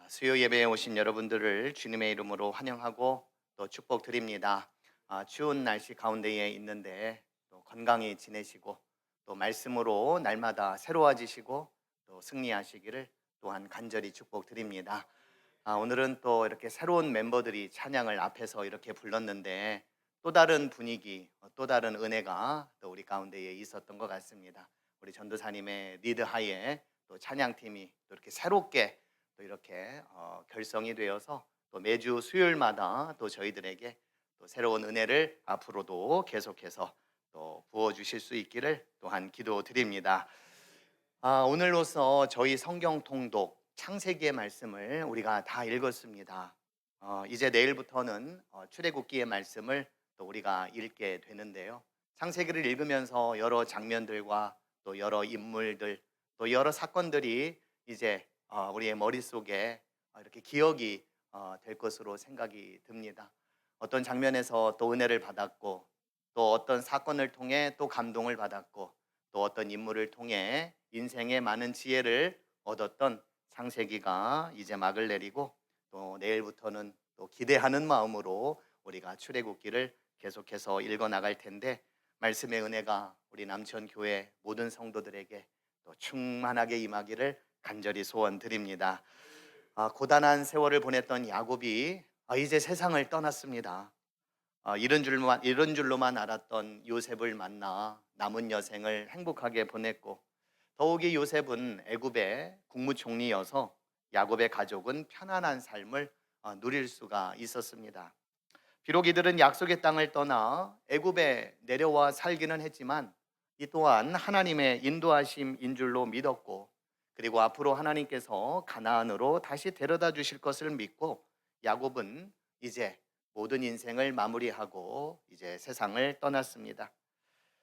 수요 예배에 오신 여러분들을 주님의 이름으로 환영하고 또 축복드립니다. 추운 날씨 가운데에 있는데 또 건강히 지내시고 또 말씀으로 날마다 새로워지시고 또 승리하시기를 또한 간절히 축복드립니다. 오늘은 또 이렇게 새로운 멤버들이 찬양을 앞에서 이렇게 불렀는데 또 다른 분위기, 또 다른 은혜가 또 우리 가운데에 있었던 것 같습니다. 우리 전도사님의 리드하에 또 찬양팀이 또 이렇게 새롭게 또 이렇게 결성이 되어서 또 매주 수요일마다 또 저희들에게 또 새로운 은혜를 앞으로도 계속해서 또 부어 주실 수 있기를 또한 기도드립니다. 오늘로서 저희 성경 통독 창세기의 말씀을 우리가 다 읽었습니다. 이제 내일부터는 출애굽기의 말씀을 또 우리가 읽게 되는데요. 창세기를 읽으면서 여러 장면들과 또 여러 인물들 또 여러 사건들이 이제 우리의 머릿속에 이렇게 기억이 될 것으로 생각이 듭니다. 어떤 장면에서 또 은혜를 받았고 또 어떤 사건을 통해 또 감동을 받았고 또 어떤 인물을 통해 인생의 많은 지혜를 얻었던 창세기가 이제 막을 내리고 또 내일부터는 또 기대하는 마음으로 우리가 출애굽기를 계속해서 읽어 나갈 텐데 말씀의 은혜가 우리 남천 교회 모든 성도들에게 또 충만하게 임하기를 간절히 소원드립니다. 고단한 세월을 보냈던 야곱이 이제 세상을 떠났습니다. 이런 줄로만 알았던 요셉을 만나 남은 여생을 행복하게 보냈고 더욱이 요셉은 애굽의 국무총리여서 야곱의 가족은 편안한 삶을 누릴 수가 있었습니다. 비록 이들은 약속의 땅을 떠나 애굽에 내려와 살기는 했지만 이 또한 하나님의 인도하심인 줄로 믿었고 그리고 앞으로 하나님께서 가나안으로 다시 데려다 주실 것을 믿고 야곱은 이제 모든 인생을 마무리하고 이제 세상을 떠났습니다.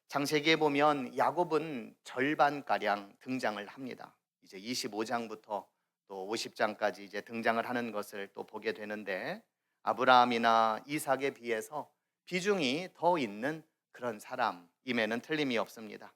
창세기에 보면 야곱은 절반가량 등장을 합니다. 이제 25장부터 또 50장까지 이제 등장을 하는 것을 또 보게 되는데 아브라함이나 이삭에 비해서 비중이 더 있는 그런 사람임에는 틀림이 없습니다.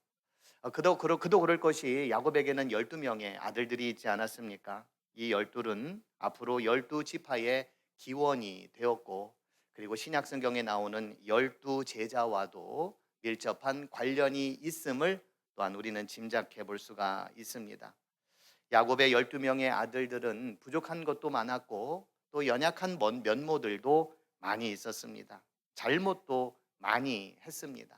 그도 그럴 것이 야곱에게는 12명의 아들들이 있지 않았습니까? 이 12은 앞으로 12지파의 기원이 되었고 그리고 신약 성경에 나오는 12제자와도 밀접한 관련이 있음을 또한 우리는 짐작해 볼 수가 있습니다. 야곱의 12명의 아들들은 부족한 것도 많았고 또 연약한 면모들도 많이 있었습니다. 잘못도 많이 했습니다.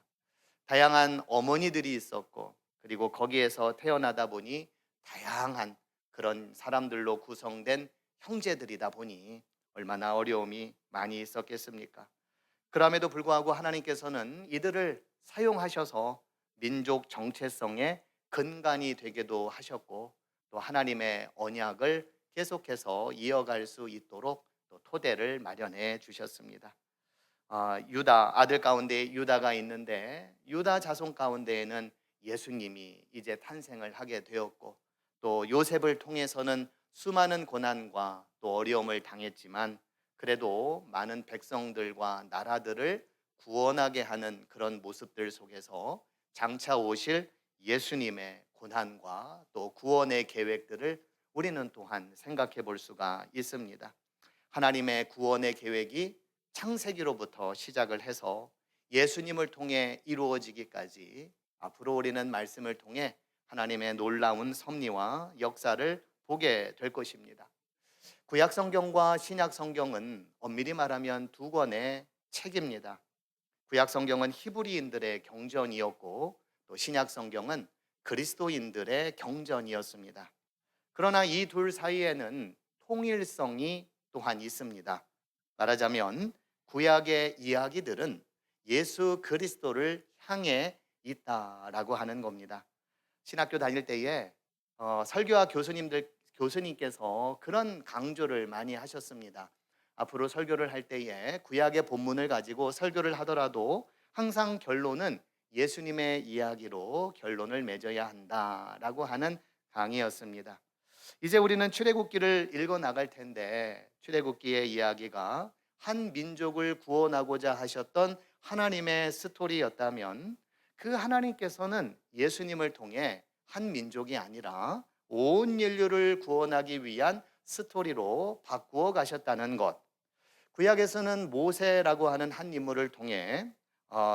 다양한 어머니들이 있었고 그리고 거기에서 태어나다 보니 다양한 그런 사람들로 구성된 형제들이다 보니 얼마나 어려움이 많이 있었겠습니까? 그럼에도 불구하고 하나님께서는 이들을 사용하셔서 민족 정체성의 근간이 되게도 하셨고 또 하나님의 언약을 계속해서 이어갈 수 있도록 또 토대를 마련해 주셨습니다. 유다 아들 가운데 유다가 있는데 유다 자손 가운데에는 예수님이 이제 탄생을 하게 되었고 또 요셉을 통해서는 수많은 고난과 또 어려움을 당했지만 그래도 많은 백성들과 나라들을 구원하게 하는 그런 모습들 속에서 장차 오실 예수님의 고난과 또 구원의 계획들을 우리는 또한 생각해 볼 수가 있습니다. 하나님의 구원의 계획이 창세기로부터 시작을 해서 예수님을 통해 이루어지기까지 앞으로 우리는 말씀을 통해 하나님의 놀라운 섭리와 역사를 보게 될 것입니다. 구약 성경과 신약 성경은 엄밀히 말하면 두 권의 책입니다. 구약 성경은 히브리인들의 경전이었고 또 신약 성경은 그리스도인들의 경전이었습니다. 그러나 이 둘 사이에는 통일성이 또한 있습니다. 말하자면 구약의 이야기들은 예수 그리스도를 향해 있다라고 하는 겁니다. 신학교 다닐 때에 설교와 교수님께서 그런 강조를 많이 하셨습니다. 앞으로 설교를 할 때에 구약의 본문을 가지고 설교를 하더라도 항상 결론은 예수님의 이야기로 결론을 맺어야 한다라고 하는 강의였습니다. 이제 우리는 출애굽기를 읽어 나갈 텐데 출애굽기의 이야기가 한 민족을 구원하고자 하셨던 하나님의 스토리였다면 그 하나님께서는 예수님을 통해 한 민족이 아니라 온 인류를 구원하기 위한 스토리로 바꾸어 가셨다는 것. 구약에서는 모세라고 하는 한 인물을 통해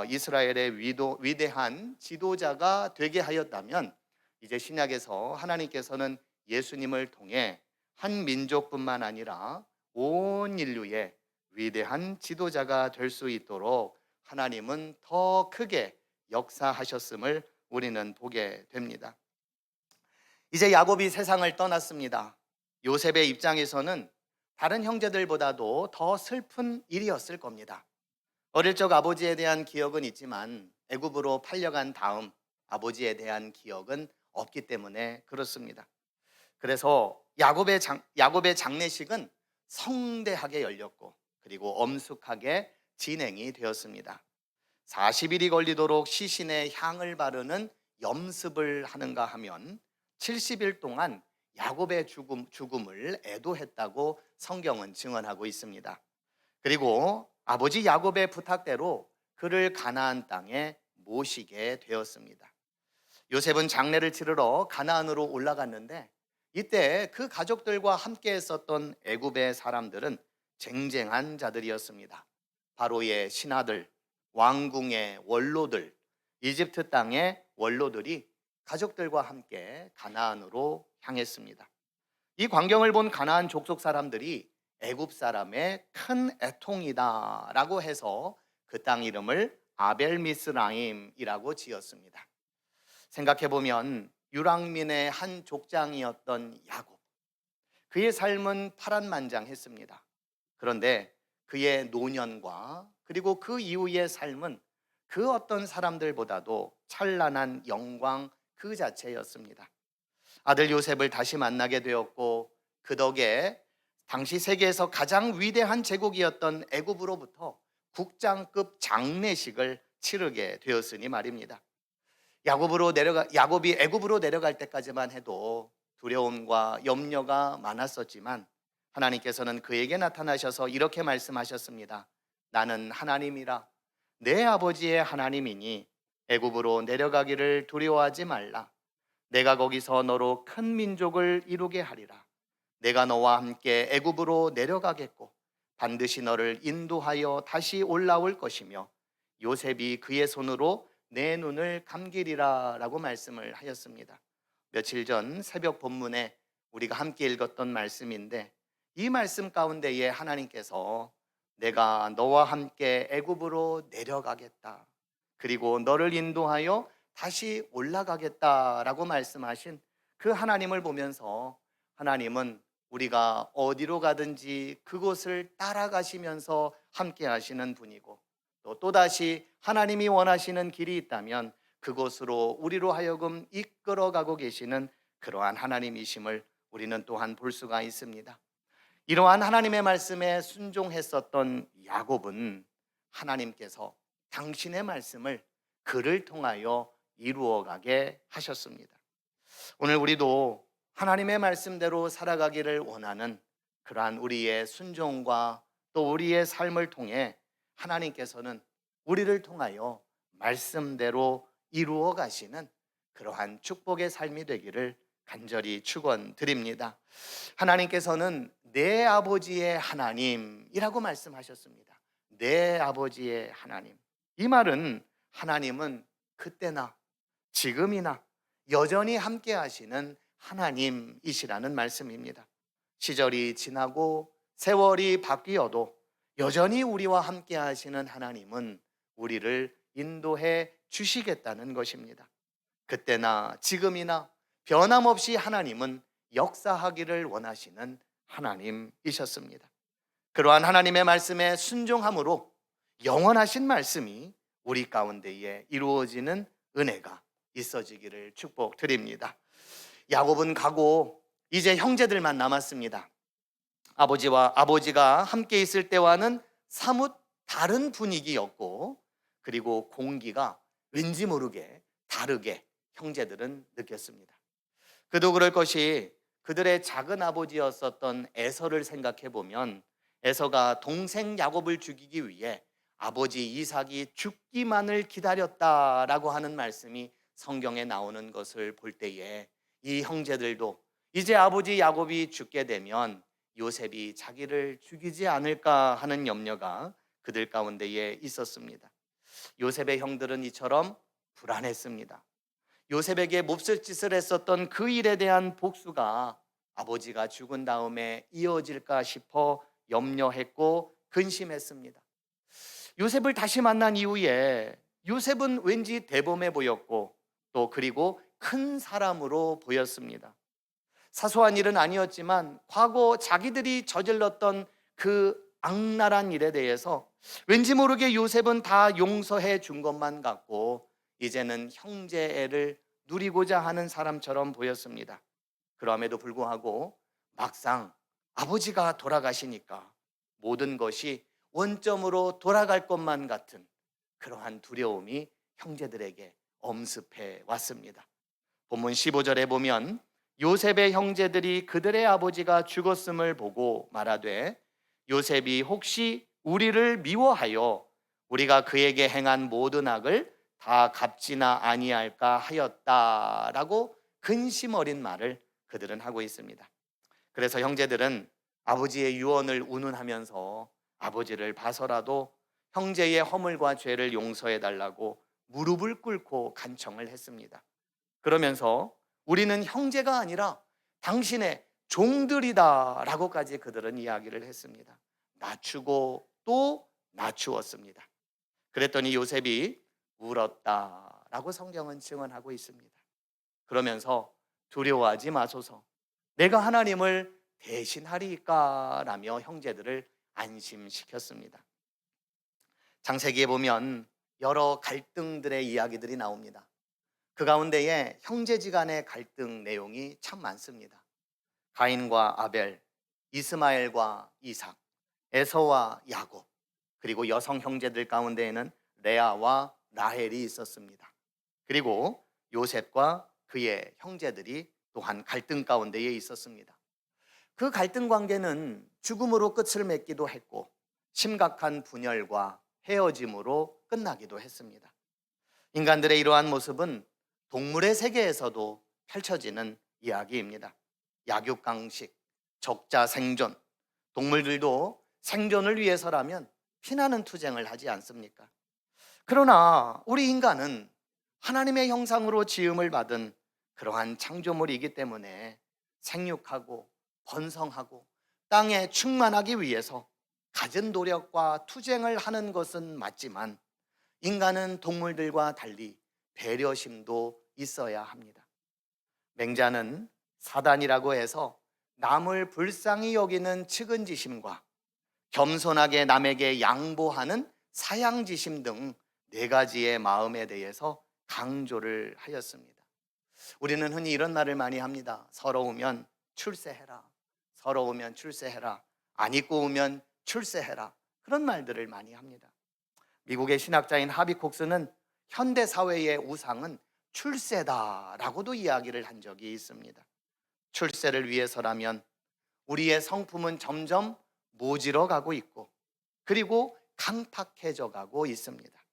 이스라엘의 위대한 지도자가 되게 하였다면, 이제 신약에서 하나님께서는 예수님을 통해 한 민족뿐만 아니라 온 인류의 위대한 지도자가 될 수 있도록 하나님은 더 크게 역사하셨음을 우리는 보게 됩니다. 이제 야곱이 세상을 떠났습니다. 요셉의 입장에서는 다른 형제들보다도 더 슬픈 일이었을 겁니다. 어릴 적 아버지에 대한 기억은 있지만 애굽으로 팔려간 다음 아버지에 대한 기억은 없기 때문에 그렇습니다. 그래서 야곱의 장례식은 성대하게 열렸고, 그리고 엄숙하게 진행이 되었습니다. 40일이 걸리도록 시신에 향을 바르는 염습을 하는가 하면 70일 동안 야곱의 죽음을 애도했다고 성경은 증언하고 있습니다. 그리고 아버지 야곱의 부탁대로 그를 가나안 땅에 모시게 되었습니다. 요셉은 장례를 치르러 가나안으로 올라갔는데, 이때 그 가족들과 함께 있었던 애굽의 사람들은 쟁쟁한 자들이었습니다. 바로의 신하들, 왕궁의 원로들, 이집트 땅의 원로들이 가족들과 함께 가나안으로 향했습니다. 이 광경을 본 가나안 족속 사람들이 애굽 사람의 큰 애통이다라고 해서 그 땅 이름을 아벨미스라임이라고 지었습니다. 생각해 보면 유랑민의 한 족장이었던 야곱, 그의 삶은 파란만장했습니다. 그런데 그의 노년과 그리고 그 이후의 삶은 그 어떤 사람들보다도 찬란한 영광 그 자체였습니다. 아들 요셉을 다시 만나게 되었고, 그 덕에 당시 세계에서 가장 위대한 제국이었던 애굽으로부터 국장급 장례식을 치르게 되었으니 말입니다. 야곱이 애굽으로 내려갈 때까지만 해도 두려움과 염려가 많았었지만, 하나님께서는 그에게 나타나셔서 이렇게 말씀하셨습니다. 나는 하나님이라, 내 아버지의 하나님이니 애굽으로 내려가기를 두려워하지 말라. 내가 거기서 너로 큰 민족을 이루게 하리라. 내가 너와 함께 애굽으로 내려가겠고 반드시 너를 인도하여 다시 올라올 것이며 요셉이 그의 손으로 내 눈을 감기리라 라고 말씀을 하였습니다. 며칠 전 새벽 본문에 우리가 함께 읽었던 말씀인데, 이 말씀 가운데에 하나님께서 내가 너와 함께 애굽으로 내려가겠다, 그리고 너를 인도하여 다시 올라가겠다라고 말씀하신 그 하나님을 보면서, 하나님은 우리가 어디로 가든지 그곳을 따라가시면서 함께 하시는 분이고, 또다시 하나님이 원하시는 길이 있다면 그곳으로 우리로 하여금 이끌어가고 계시는 그러한 하나님이심을 우리는 또한 볼 수가 있습니다. 이러한 하나님의 말씀에 순종했었던 야곱은 하나님께서 당신의 말씀을 그를 통하여 이루어가게 하셨습니다. 오늘 우리도 하나님의 말씀대로 살아가기를 원하는 그러한 우리의 순종과 또 우리의 삶을 통해 하나님께서는 우리를 통하여 말씀대로 이루어 가시는 그러한 축복의 삶이 되기를 간절히 축원드립니다. 하나님께서는 내 아버지의 하나님이라고 말씀하셨습니다. 내 아버지의 하나님. 이 말은 하나님은 그때나 지금이나 여전히 함께 하시는 하나님이시라는 말씀입니다. 시절이 지나고 세월이 바뀌어도 여전히 우리와 함께 하시는 하나님은 우리를 인도해 주시겠다는 것입니다. 그때나 지금이나 변함없이 하나님은 역사하기를 원하시는 하나님이셨습니다. 그러한 하나님의 말씀에 순종함으로 영원하신 말씀이 우리 가운데에 이루어지는 은혜가 있어지기를 축복드립니다. 야곱은 가고 이제 형제들만 남았습니다. 아버지가 함께 있을 때와는 사뭇 다른 분위기였고, 그리고 공기가 왠지 모르게 다르게 형제들은 느꼈습니다. 그도 그럴 것이 그들의 작은 아버지였었던 에서를 생각해 보면, 에서가 동생 야곱을 죽이기 위해 아버지 이삭이 죽기만을 기다렸다라고 하는 말씀이 성경에 나오는 것을 볼 때에 이 형제들도 이제 아버지 야곱이 죽게 되면 요셉이 자기를 죽이지 않을까 하는 염려가 그들 가운데에 있었습니다. 요셉의 형들은 이처럼 불안했습니다. 요셉에게 몹쓸 짓을 했었던 그 일에 대한 복수가 아버지가 죽은 다음에 이어질까 싶어 염려했고 근심했습니다. 요셉을 다시 만난 이후에 요셉은 왠지 대범해 보였고 또 그리고 큰 사람으로 보였습니다. 사소한 일은 아니었지만 과거 자기들이 저질렀던 그 악랄한 일에 대해서 왠지 모르게 요셉은 다 용서해 준 것만 같고 이제는 형제애를 누리고자 하는 사람처럼 보였습니다. 그럼에도 불구하고 막상 아버지가 돌아가시니까 모든 것이 원점으로 돌아갈 것만 같은 그러한 두려움이 형제들에게 엄습해 왔습니다. 본문 15절에 보면 요셉의 형제들이 그들의 아버지가 죽었음을 보고 말하되 요셉이 혹시 우리를 미워하여 우리가 그에게 행한 모든 악을 다 갚지나 아니할까 하였다라고 근심 어린 말을 그들은 하고 있습니다. 그래서 형제들은 아버지의 유언을 운운하면서 아버지를 봐서라도 형제의 허물과 죄를 용서해 달라고 무릎을 꿇고 간청을 했습니다. 그러면서 우리는 형제가 아니라 당신의 종들이다 라고까지 그들은 이야기를 했습니다. 낮추고 또 낮추었습니다. 그랬더니 요셉이 울었다라고 성경은 증언하고 있습니다. 그러면서 두려워하지 마소서, 내가 하나님을 대신하리까라며 형제들을 안심시켰습니다. 창세기에 보면 여러 갈등들의 이야기들이 나옵니다. 그 가운데에 형제지간의 갈등 내용이 참 많습니다. 가인과 아벨, 이스마엘과 이삭, 에서와 야곱, 그리고 여성 형제들 가운데에는 레아와 라헬이 있었습니다. 그리고 요셉과 그의 형제들이 또한 갈등 가운데에 있었습니다. 그 갈등 관계는 죽음으로 끝을 맺기도 했고 심각한 분열과 헤어짐으로 끝나기도 했습니다. 인간들의 이러한 모습은 동물의 세계에서도 펼쳐지는 이야기입니다. 약육강식, 적자 생존, 동물들도 생존을 위해서라면 피나는 투쟁을 하지 않습니까? 그러나 우리 인간은 하나님의 형상으로 지음을 받은 그러한 창조물이기 때문에 생육하고 번성하고 땅에 충만하기 위해서 갖은 노력과 투쟁을 하는 것은 맞지만 인간은 동물들과 달리 배려심도 있어야 합니다. 맹자는 사단이라고 해서 남을 불쌍히 여기는 측은지심과 겸손하게 남에게 양보하는 사양지심 등 네 가지의 마음에 대해서 강조를 하였습니다. 우리는 흔히 이런 말을 많이 합니다. 서러우면 출세해라. 서러우면 출세해라. 안 입고 오면 출세해라. 그런 말들을 많이 합니다. 미국의 신학자인 하비콕스는 현대 사회의 우상은 출세다라고도 이야기를 한 적이 있습니다. 출세를 위해서라면 우리의 성품은 점점 모질어 가고 있고 그리고 강팍해져 가고 있습니다.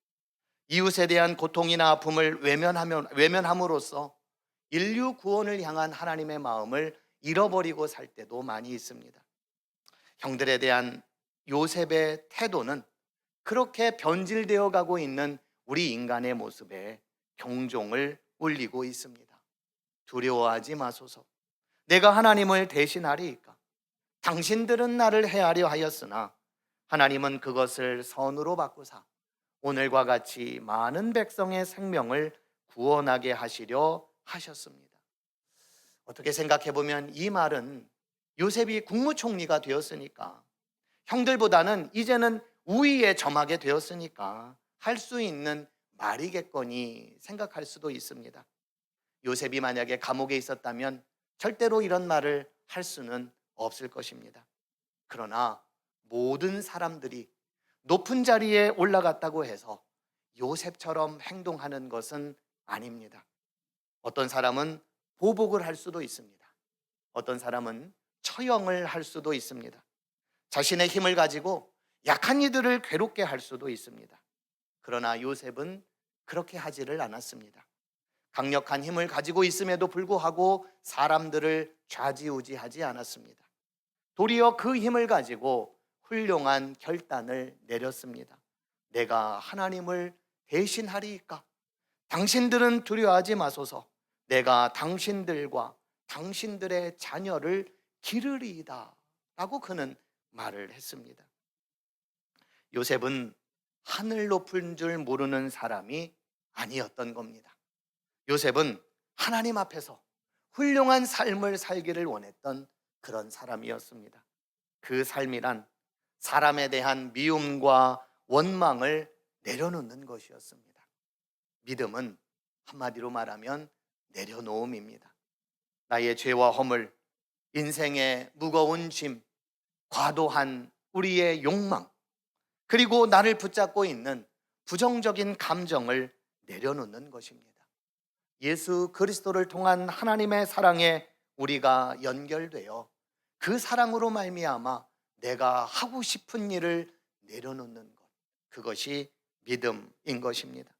이웃에 대한 고통이나 아픔을 외면함으로써 인류 구원을 향한 하나님의 마음을 잃어버리고 살 때도 많이 있습니다. 형들에 대한 요셉의 태도는 그렇게 변질되어 가고 있는 우리 인간의 모습에 경종을 울리고 있습니다. 두려워하지 마소서, 내가 하나님을 대신하리이까. 당신들은 나를 해하려 하였으나 하나님은 그것을 선으로 바꾸사 오늘과 같이 많은 백성의 생명을 구원하게 하시려 하셨습니다. 어떻게 생각해 보면 이 말은 요셉이 국무총리가 되었으니까, 형들보다는 이제는 우위에 점하게 되었으니까 할 수 있는 말이겠거니 생각할 수도 있습니다. 요셉이 만약에 감옥에 있었다면 절대로 이런 말을 할 수는 없을 것입니다. 그러나 모든 사람들이 높은 자리에 올라갔다고 해서 요셉처럼 행동하는 것은 아닙니다. 어떤 사람은 보복을 할 수도 있습니다. 어떤 사람은 처형을 할 수도 있습니다. 자신의 힘을 가지고 약한 이들을 괴롭게 할 수도 있습니다. 그러나 요셉은 그렇게 하지를 않았습니다. 강력한 힘을 가지고 있음에도 불구하고 사람들을 좌지우지하지 않았습니다. 도리어 그 힘을 가지고 훌륭한 결단을 내렸습니다. 내가 하나님을 대신하리이까? 당신들은 두려워하지 마소서. 내가 당신들과 당신들의 자녀를 기르리이다 라고 그는 말을 했습니다. 요셉은 하늘 높은 줄 모르는 사람이 아니었던 겁니다. 요셉은 하나님 앞에서 훌륭한 삶을 살기를 원했던 그런 사람이었습니다. 그 삶이란 사람에 대한 미움과 원망을 내려놓는 것이었습니다. 믿음은 한마디로 말하면 내려놓음입니다. 나의 죄와 허물, 인생의 무거운 짐, 과도한 우리의 욕망, 그리고 나를 붙잡고 있는 부정적인 감정을 내려놓는 것입니다. 예수 그리스도를 통한 하나님의 사랑에 우리가 연결되어 그 사랑으로 말미암아 내가 하고 싶은 일을 내려놓는 것, 그것이 믿음인 것입니다.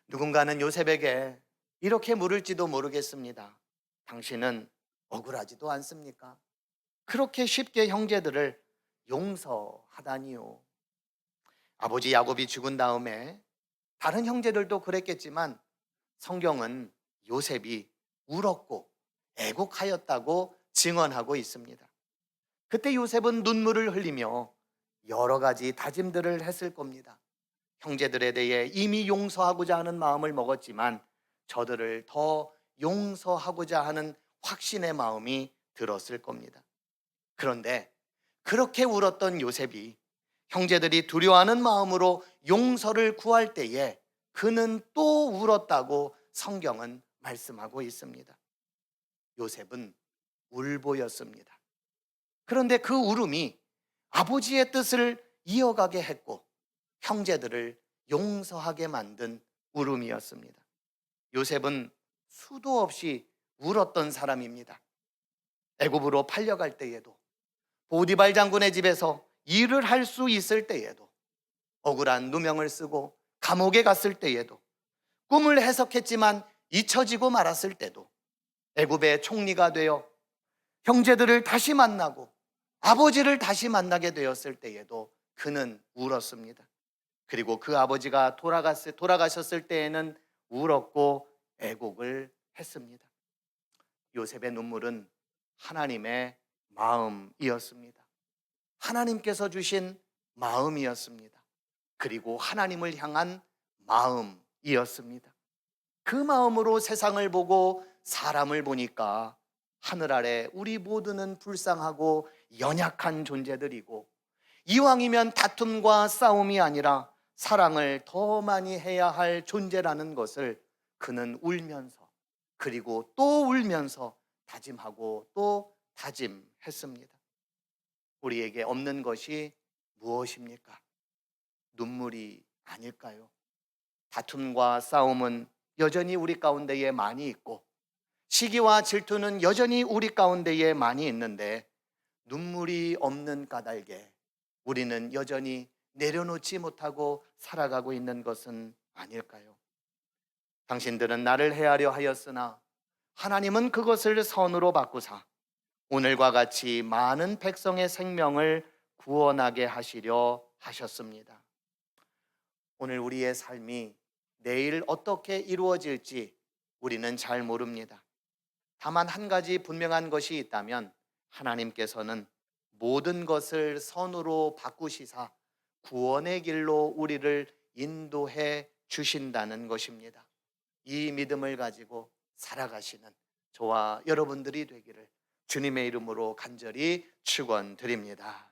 누군가는 요셉에게 이렇게 물을지도 모르겠습니다. 당신은 억울하지도 않습니까? 그렇게 쉽게 형제들을 용서하다니요. 아버지 야곱이 죽은 다음에 다른 형제들도 그랬겠지만 성경은 요셉이 울었고 애곡하였다고 증언하고 있습니다. 그때 요셉은 눈물을 흘리며 여러 가지 다짐들을 했을 겁니다. 형제들에 대해 이미 용서하고자 하는 마음을 먹었지만 저들을 더 용서하고자 하는 확신의 마음이 들었을 겁니다. 그런데 그렇게 울었던 요셉이 형제들이 두려워하는 마음으로 용서를 구할 때에 그는 또 울었다고 성경은 말씀하고 있습니다. 요셉은 울보였습니다. 그런데 그 울음이 아버지의 뜻을 이어가게 했고 형제들을 용서하게 만든 울음이었습니다. 요셉은 수도 없이 울었던 사람입니다. 애굽으로 팔려갈 때에도, 보디발 장군의 집에서 일을 할 수 있을 때에도, 억울한 누명을 쓰고 감옥에 갔을 때에도, 꿈을 해석했지만 잊혀지고 말았을 때도, 애굽의 총리가 되어 형제들을 다시 만나고 아버지를 다시 만나게 되었을 때에도 그는 울었습니다. 그리고 그 아버지가 돌아가셨을 때에는 울었고 애곡을 했습니다. 요셉의 눈물은 하나님의 마음이었습니다. 하나님께서 주신 마음이었습니다. 그리고 하나님을 향한 마음이었습니다. 그 마음으로 세상을 보고 사람을 보니까 하늘 아래 우리 모두는 불쌍하고 연약한 존재들이고 이왕이면 다툼과 싸움이 아니라 사랑을 더 많이 해야 할 존재라는 것을 그는 울면서 그리고 또 울면서 다짐하고 또 다짐했습니다. 우리에게 없는 것이 무엇입니까? 눈물이 아닐까요? 다툼과 싸움은 여전히 우리 가운데에 많이 있고 시기와 질투는 여전히 우리 가운데에 많이 있는데 눈물이 없는 까닭에 우리는 여전히 내려놓지 못하고 살아가고 있는 것은 아닐까요? 당신들은 나를 헤아려 하였으나 하나님은 그것을 선으로 바꾸사 오늘과 같이 많은 백성의 생명을 구원하게 하시려 하셨습니다. 오늘 우리의 삶이 내일 어떻게 이루어질지 우리는 잘 모릅니다. 다만 한 가지 분명한 것이 있다면 하나님께서는 모든 것을 선으로 바꾸시사 구원의 길로 우리를 인도해 주신다는 것입니다. 이 믿음을 가지고 살아가시는 저와 여러분들이 되기를 주님의 이름으로 간절히 축원드립니다.